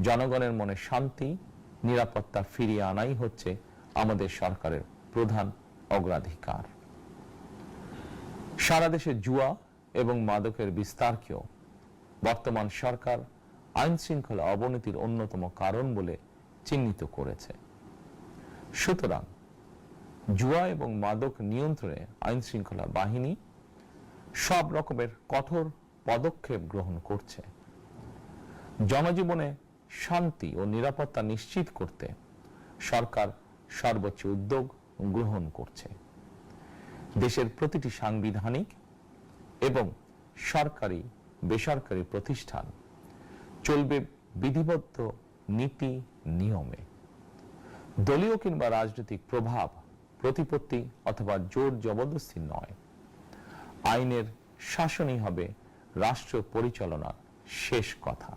জনগণের মনে শান্তি, নিরাপত্তা ফিরিয়ে আনাই হচ্ছে আমাদের সরকারের প্রধান অগ্রাধিকার। সারা দেশে জুয়া এবং মাদকের বিস্তারকেও বর্তমান সরকার আইন শৃঙ্খলা অবনতির অন্যতম কারণ বলে চিহ্নিত করেছে। সুতরাং জুয়া এবং মাদক নিয়ন্ত্রণে আইন শৃঙ্খলা বাহিনী সব রকমের কঠোর পদক্ষেপ গ্রহণ করছে। জনজীবনে শান্তি ও নিরাপত্তা নিশ্চিত করতে সরকার সর্বোচ্চ উদ্যোগ গ্রহণ করছে। দেশের প্রতিটি সাংবিধানিক এবং সরকারি বেসরকারি প্রতিষ্ঠান চলবে বিধিবদ্ধ নীতি নিয়মে। দলীয় কিংবা রাজনৈতিক প্রভাব, প্রতিপত্তি অথবা জোর জবরদস্তি নয়, আইনের শাসনই হবে রাষ্ট্র পরিচালনার শেষ কথা।